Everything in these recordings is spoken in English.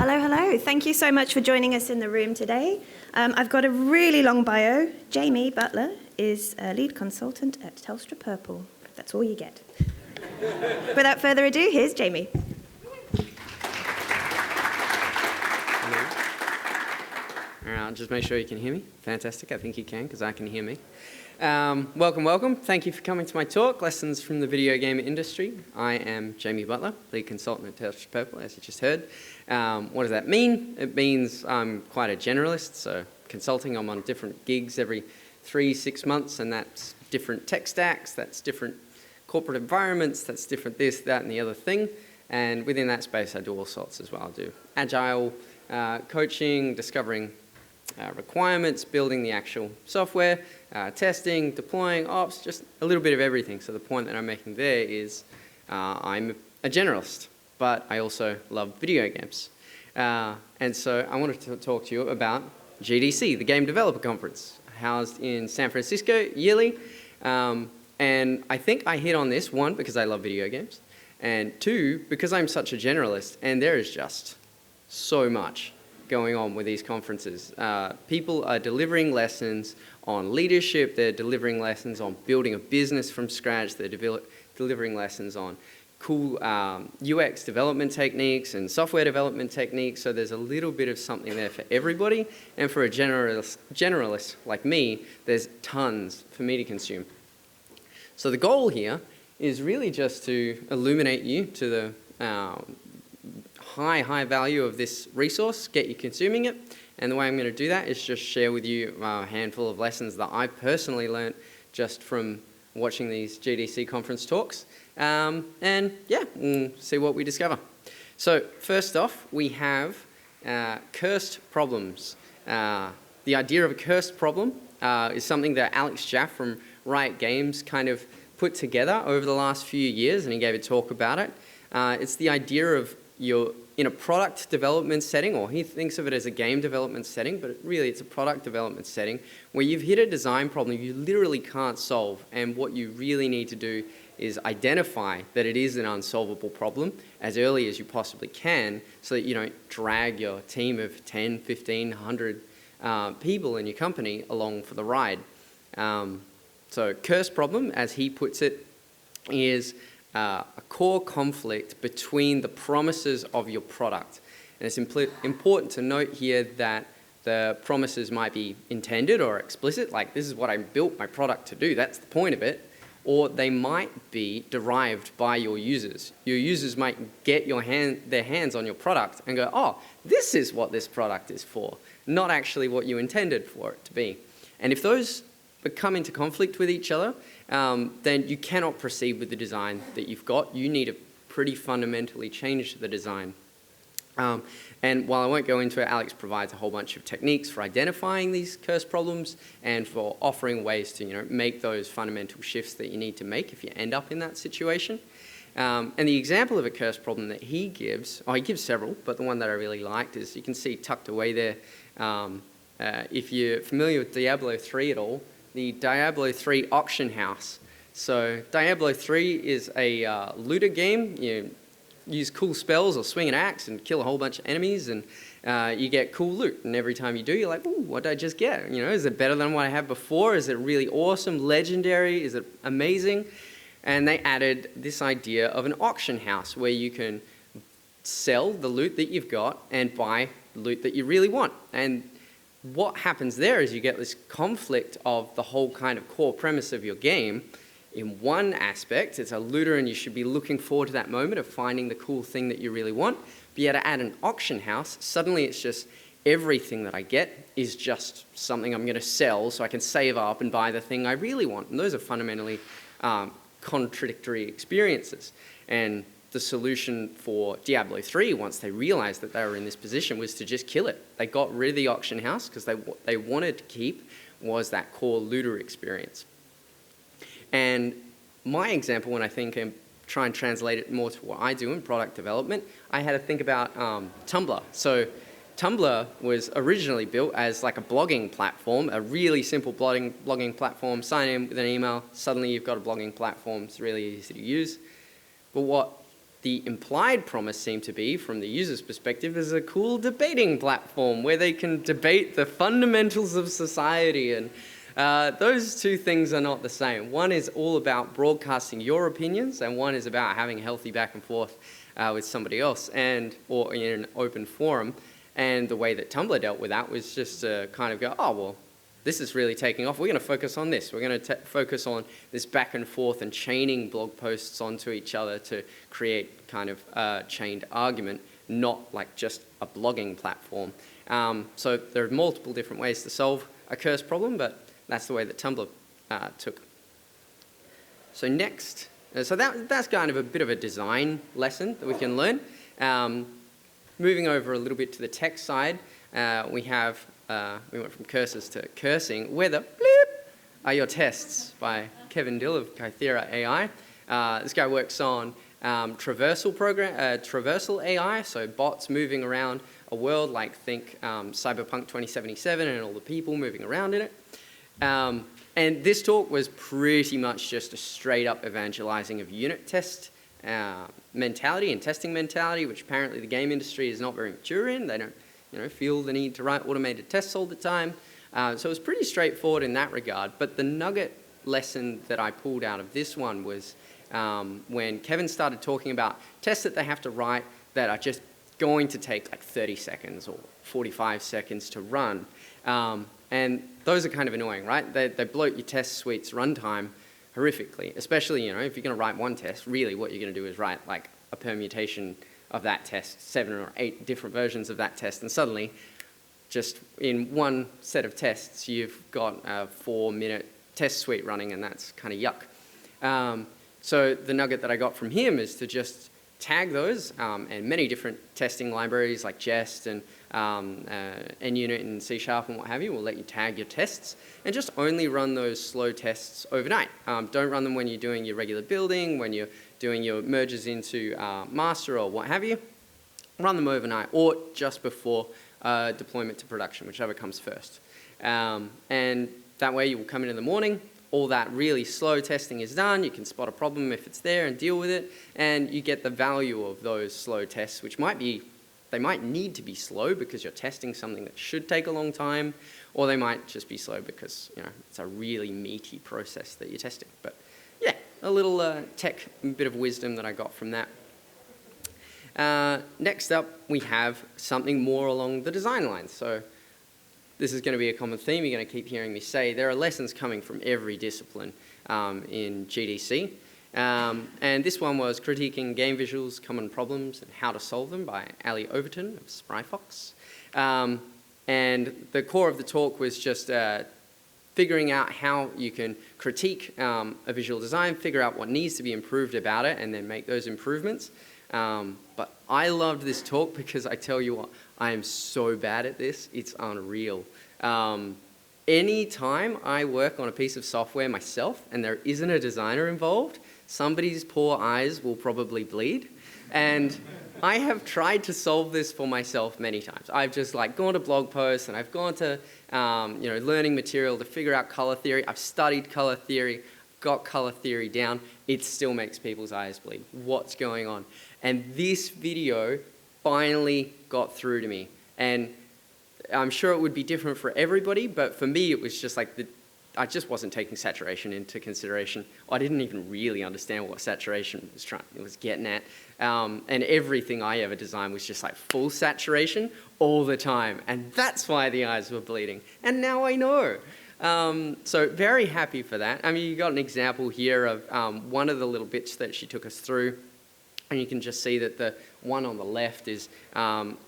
Hello, hello. Thank you so much for joining us in the room today. I've got a really long bio. Jamie Butler is a lead consultant at Telstra Purple. That's all you get. Without further ado, here's Jamie. All right, just make sure you can hear me. Fantastic. I think you can because I can hear me. Welcome. Thank you for coming to my talk, Lessons from the Video Game Industry. I am Jamie Butler, lead consultant at Telstra Purple, as you just heard. What does that mean? It means I'm quite a generalist, so consulting, I'm on different gigs every 3-6 months, and that's different tech stacks, that's different corporate environments, that's different this, that, and the other thing. And within that space, I do all sorts as well. I do agile coaching, discovering requirements, building the actual software, testing, deploying, ops, just a little bit of everything. So the point that I'm making there is I'm a generalist, but I also love video games. And so I wanted to talk to you about GDC, the Game Developer Conference, housed in San Francisco yearly. And I think I hit on this, one, because I love video games, and two, because I'm such a generalist, and there is just so much going on with these conferences. People are delivering lessons on leadership, they're delivering lessons on building a business from scratch, they're delivering lessons on cool UX development techniques and software development techniques, so there's a little bit of something there for everybody, and for a generalist like me, there's tons for me to consume. So the goal here is really just to illuminate you to the high value of this resource, get you consuming it, and the way I'm going to do that is just share with you a handful of lessons that I personally learned just from watching these GDC conference talks, and yeah, we'll see what we discover. So first off, we have cursed problems. The idea of a cursed problem is something that Alex Jaff from Riot Games kind of put together over the last few years, and he gave a talk about it. It's the idea of you're in a product development setting, or he thinks of it as a game development setting, but really it's a product development setting where you've hit a design problem you literally can't solve, and what you really need to do is identify that it is an unsolvable problem as early as you possibly can, so that you don't drag your team of 10, 15, 100 people in your company along for the ride. So cursed problem, as he puts it, is a core conflict between the promises of your product. And it's important to note here that the promises might be intended or explicit, like this is what I built my product to do, that's the point of it, or they might be derived by your users. Your users might get their hands on your product and go, oh, this is what this product is for, not actually what you intended for it to be. And if those come into conflict with each other, then you cannot proceed with the design that you've got. You need to pretty fundamentally change the design. And while I won't go into it, Alex provides a whole bunch of techniques for identifying these cursed problems and for offering ways to make those fundamental shifts that you need to make if you end up in that situation. And the example of a cursed problem that he gives several, but the one that I really liked is, you can see tucked away there, if you're familiar with Diablo 3 at all, the Diablo 3 auction house. So Diablo 3 is a looter game. You use cool spells or swing an axe and kill a whole bunch of enemies, and you get cool loot. And every time you do, you're like, ooh, what did I just get? Is it better than what I had before? Is it really awesome, legendary? Is it amazing? And they added this idea of an auction house where you can sell the loot that you've got and buy loot that you really want. And what happens there is you get this conflict of the whole kind of core premise of your game. In one aspect, it's a looter and you should be looking forward to that moment of finding the cool thing that you really want. But yet to add an auction house, suddenly it's just everything that I get is just something I'm going to sell so I can save up and buy the thing I really want. And those are fundamentally contradictory experiences. And the solution for Diablo 3, once they realized that they were in this position, was to just kill it. They got rid of the auction house because they wanted to keep was that core looter experience. And my example, when I think and try and translate it more to what I do in product development, I had to think about Tumblr. So Tumblr was originally built as like a blogging platform, a really simple blogging platform. Sign in with an email, suddenly you've got a blogging platform. It's really easy to use. But what the implied promise seemed to be, from the user's perspective, is a cool debating platform where they can debate the fundamentals of society. And those two things are not the same. One is all about broadcasting your opinions, and one is about having a healthy back and forth with somebody else, or in an open forum. And the way that Tumblr dealt with that was just to kind of go, oh, well, this is really taking off. We're going to focus on this. We're going to focus on this back and forth and chaining blog posts onto each other to create kind of a chained argument, not like just a blogging platform. So there are multiple different ways to solve a curse problem, but that's the way that Tumblr took. So next, so that's kind of a bit of a design lesson that we can learn. Moving over a little bit to the tech side, we went from curses to cursing. Where the bleep are your tests by Kevin Dill of Kythera AI. This guy works on traversal AI, so bots moving around a world, like think Cyberpunk 2077 and all the people moving around in it. And this talk was pretty much just a straight up evangelizing of unit test mentality and testing mentality, which apparently the game industry is not very mature in. They don't feel the need to write automated tests all the time. So it was pretty straightforward in that regard. But the nugget lesson that I pulled out of this one was when Kevin started talking about tests that they have to write that are just going to take like 30 seconds or 45 seconds to run. And those are kind of annoying, right? They bloat your test suite's runtime horrifically, especially, if you're going to write one test, really what you're going to do is write like a permutation of that test, 7 or 8 different versions of that test, and suddenly, just in one set of tests, you've got a 4-minute test suite running, and that's kind of yuck. So the nugget that I got from him is to just tag those, and many different testing libraries like Jest and NUnit and C# and what have you will let you tag your tests, and just only run those slow tests overnight. Don't run them when you're doing your regular building, when you're doing your merges into master or what have you. Run them overnight or just before deployment to production, whichever comes first. And that way you will come in the morning, all that really slow testing is done, you can spot a problem if it's there and deal with it, and you get the value of those slow tests, which they might need to be slow because you're testing something that should take a long time, or they might just be slow because it's a really meaty process that you're testing. But yeah, a little tech bit of wisdom that I got from that. Next up, we have something more along the design lines. So this is going to be a common theme you're going to keep hearing me say. There are lessons coming from every discipline in GDC. And this one was Critiquing Game Visuals, Common Problems and How to Solve Them by Ali Overton of Spryfox. And the core of the talk was just figuring out how you can critique a visual design, figure out what needs to be improved about it, and then make those improvements. But I loved this talk because I tell you what, I am so bad at this, it's unreal. Any time I work on a piece of software myself and there isn't a designer involved, somebody's poor eyes will probably bleed. And I have tried to solve this for myself many times. I've just gone to blog posts and I've gone to learning material to figure out color theory. I've studied color theory, got color theory down. It still makes people's eyes bleed. What's going on? And this video finally got through to me. And I'm sure it would be different for everybody, but for me it was just I just wasn't taking saturation into consideration. I didn't even really understand what saturation was getting at. And everything I ever designed was just full saturation all the time. And that's why the eyes were bleeding. And now I know. So very happy for that. I mean, you got an example here of one of the little bits that she took us through. And you can just see that the one on the left is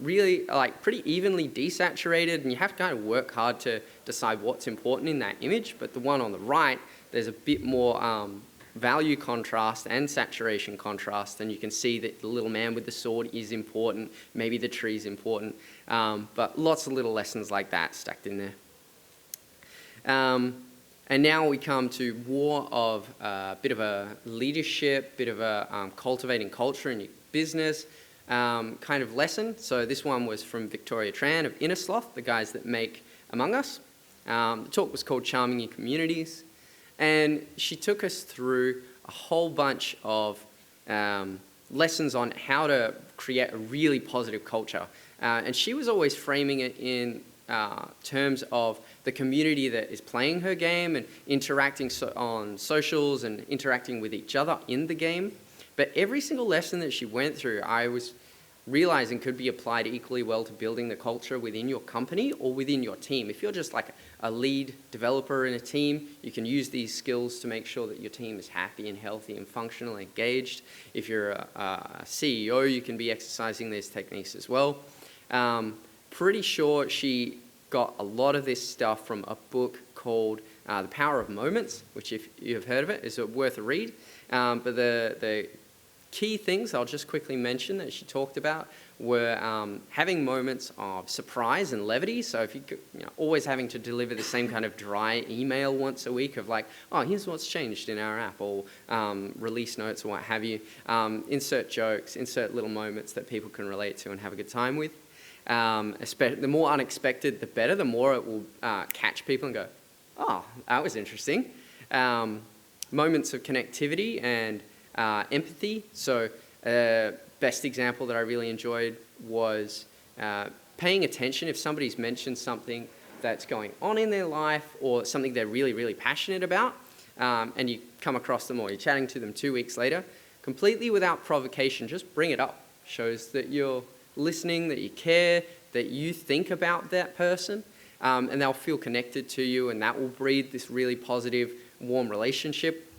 really pretty evenly desaturated, and you have to kind of work hard to decide what's important in that image. But the one on the right, there's a bit more value contrast and saturation contrast, and you can see that the little man with the sword is important, maybe the tree is important, but lots of little lessons like that stacked in there. And now we come to more of a bit of a leadership, bit of a cultivating culture in your business kind of lesson. So this one was from Victoria Tran of Innersloth, the guys that make Among Us. The talk was called Charming Your Communities. And she took us through a whole bunch of lessons on how to create a really positive culture. And she was always framing it in terms of the community that is playing her game and interacting on socials and interacting with each other in the game. But every single lesson that she went through, I was realizing could be applied equally well to building the culture within your company or within your team. If you're just like a lead developer in a team, you can use these skills to make sure that your team is happy and healthy and functional and engaged. If you're a CEO, you can be exercising these techniques as well. Pretty sure she got a lot of this stuff from a book called The Power of Moments, which if you've heard of it, is worth a read. But the key things I'll just quickly mention that she talked about were having moments of surprise and levity. So if you're always having to deliver the same kind of dry email once a week of like, oh, here's what's changed in our app, or release notes or what have you, insert jokes, insert little moments that people can relate to and have a good time with. The more unexpected, the better. The more it will catch people and go, oh, that was interesting. Moments of connectivity and empathy. So best example that I really enjoyed was paying attention if somebody's mentioned something that's going on in their life or something they're really, really passionate about, and you come across them or you're chatting to them 2 weeks later, completely without provocation, just bring it up. Shows that you're listening, that you care, that you think about that person, and they'll feel connected to you, and that will breed this really positive, warm relationship.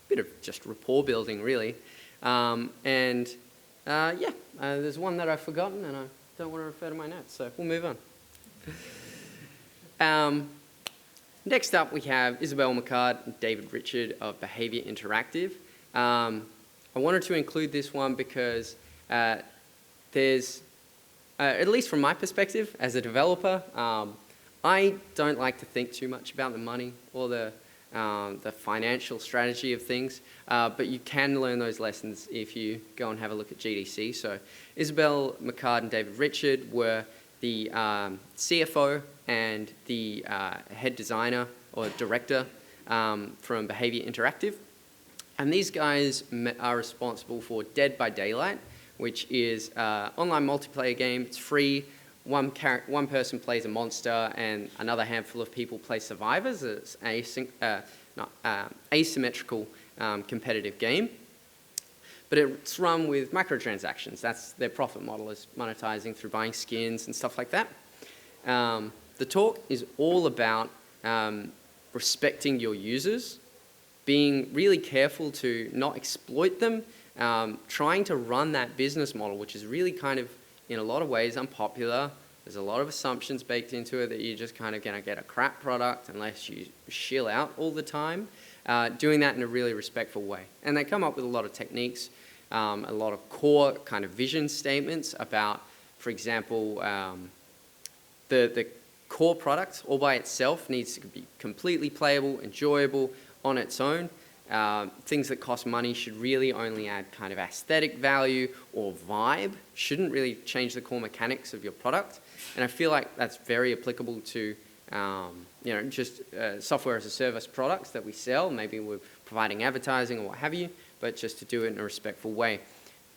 Bit of just rapport building, really. There's one that I've forgotten, and I don't want to refer to my notes, so we'll move on. Next up, we have Isabel McCard and David Richard of Behavior Interactive. I wanted to include this one because there's, at least from my perspective as a developer, I don't like to think too much about the money or the financial strategy of things, but you can learn those lessons if you go and have a look at GDC. So Isabel McCard and David Richard were the CFO and the head designer or director from Behavior Interactive. And these guys are responsible for Dead by Daylight, which is an online multiplayer game. It's free. One person plays a monster and another handful of people play survivors. It's asymmetrical competitive game. But it's run with microtransactions. That's their profit model, is monetizing through buying skins and stuff like that. The talk is all about respecting your users, being really careful to not exploit them, trying to run that business model, which is really kind of, in a lot of ways, unpopular. There's a lot of assumptions baked into it that you're just kind of going to get a crap product unless you shill out all the time. Doing that in a really respectful way. And they come up with a lot of techniques, a lot of core kind of vision statements about, for example, the core product all by itself needs to be completely playable, enjoyable on its own. Things that cost money should really only add kind of aesthetic value or vibe, shouldn't really change the core mechanics of your product. And I feel like that's very applicable to just software as a service products that we sell. Maybe we're providing advertising or what have you, but just to do it in a respectful way.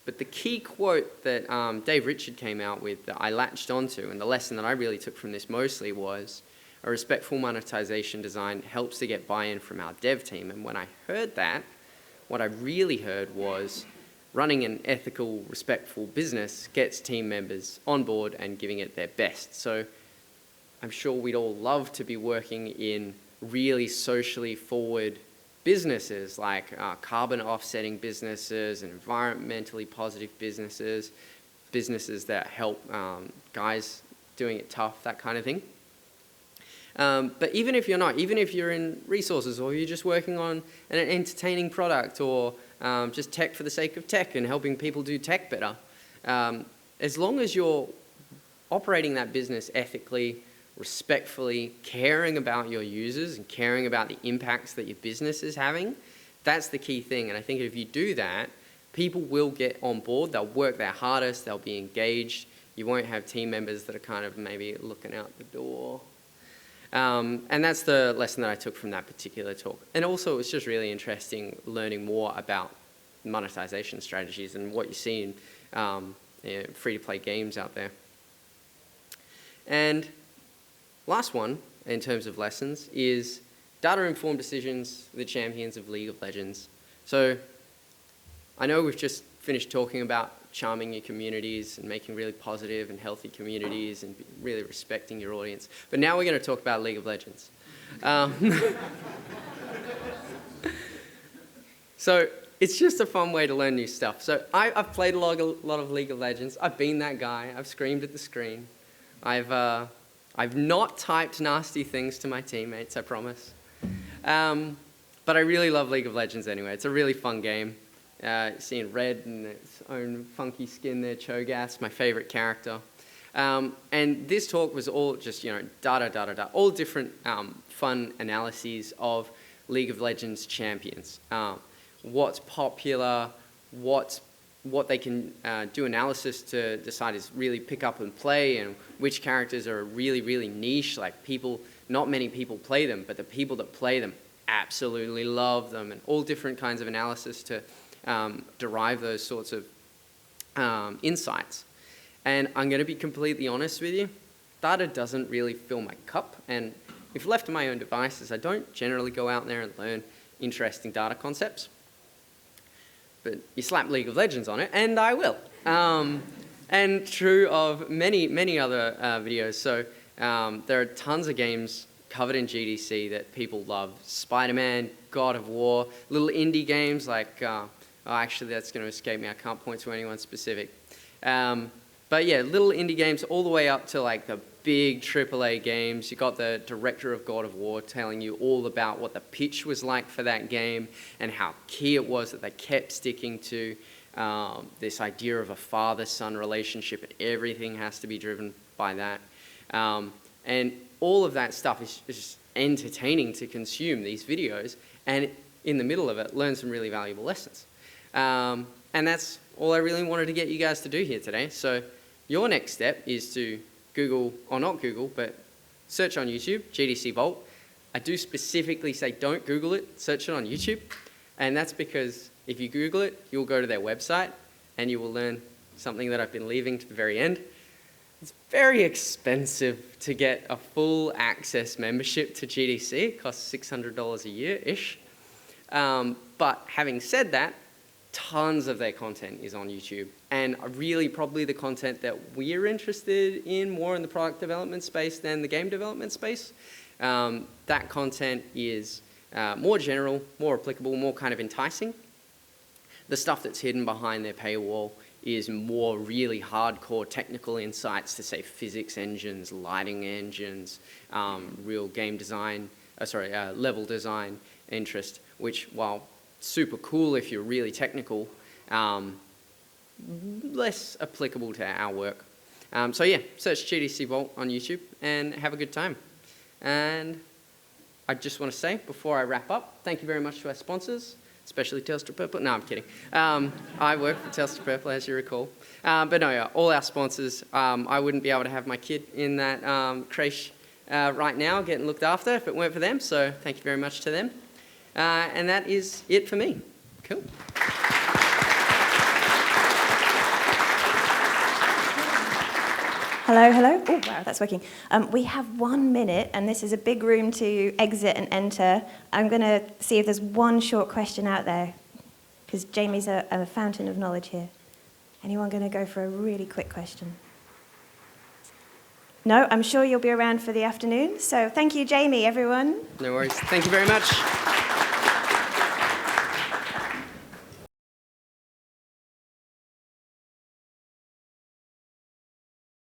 But the key quote that Dave Richard came out with that I latched onto, and the lesson that I really took from this mostly was, a respectful monetization design helps to get buy-in from our dev team. And when I heard that, what I really heard was running an ethical, respectful business gets team members on board and giving it their best. So I'm sure we'd all love to be working in really socially forward businesses, like carbon offsetting businesses and environmentally positive businesses, businesses that help guys doing it tough, that kind of thing. But even if you're not, even if you're in resources or you're just working on an entertaining product or just tech for the sake of tech and helping people do tech better, as long as you're operating that business ethically, respectfully, caring about your users and caring about the impacts that your business is having, that's the key thing. And I think if you do that, people will get on board, they'll work their hardest, they'll be engaged. You won't have team members that are kind of maybe looking out the door. And that's the lesson that I took from that particular talk. And also it was just really interesting learning more about monetization strategies and what you see in free-to-play games out there. And last one, in terms of lessons, is data-informed decisions, the champions of League of Legends. So I know we've just finished talking about charming your communities and making really positive and healthy communities and really respecting your audience. But now we're going to talk about League of Legends. So it's just a fun way to learn new stuff. So I've played a lot of League of Legends. I've been that guy. I've screamed at the screen. I've not typed nasty things to my teammates, I promise. But I really love League of Legends anyway. It's a really fun game. Seeing Red and its own funky skin there, Cho'Gath, my favorite character. And this talk was all just, all different fun analyses of League of Legends champions. What's popular, what they can do analysis to decide is really pick up and play, and which characters are really, really niche, like not many people play them, but the people that play them absolutely love them, and all different kinds of analysis to derive those sorts of insights. And I'm going to be completely honest with you, data doesn't really fill my cup, and if left to my own devices, I don't generally go out there and learn interesting data concepts. But you slap League of Legends on it, and I will. And true of many, many other videos. So there are tons of games covered in GDC that people love. Spider-Man, God of War, little indie games like, actually that's going to escape me. I can't point to anyone specific. But yeah, little indie games all the way up to like the big AAA games. You got the director of God of War telling you all about what the pitch was like for that game and how key it was that they kept sticking to this idea of a father-son relationship, and everything has to be driven by that. And all of that stuff is just entertaining to consume these videos, and in the middle of it, learn some really valuable lessons. And that's all I really wanted to get you guys to do here today. So your next step is to Google, or not Google, but search on YouTube, GDC Vault. I do specifically say don't Google it, search it on YouTube. And that's because if you Google it, you'll go to their website and you will learn something that I've been leaving to the very end. It's very expensive to get a full access membership to GDC. It costs $600 a year-ish. But having said that, tons of their content is on YouTube, and really probably the content that we're interested in more in the product development space than the game development space. That content is more general, more applicable, more kind of enticing. The stuff that's hidden behind their paywall is more really hardcore technical insights to, say, physics engines, lighting engines, real game design, level design interest, which, while super cool if you're really technical, less applicable to our work. So yeah, search GDC Vault on YouTube and have a good time. And I just want to say, before I wrap up, thank you very much to our sponsors, especially Telstra Purple. No, I'm kidding. I work for Telstra Purple, as you recall. But no, yeah, all our sponsors, I wouldn't be able to have my kid in that creche right now getting looked after if it weren't for them. So thank you very much to them. And that is it for me. Cool. Hello, hello. Oh, wow, that's working. We have 1 minute, and this is a big room to exit and enter. I'm going to see if there's one short question out there, because Jamie's a fountain of knowledge here. Anyone going to go for a really quick question? No, I'm sure you'll be around for the afternoon. So thank you, Jamie, everyone. No worries. Thank you very much.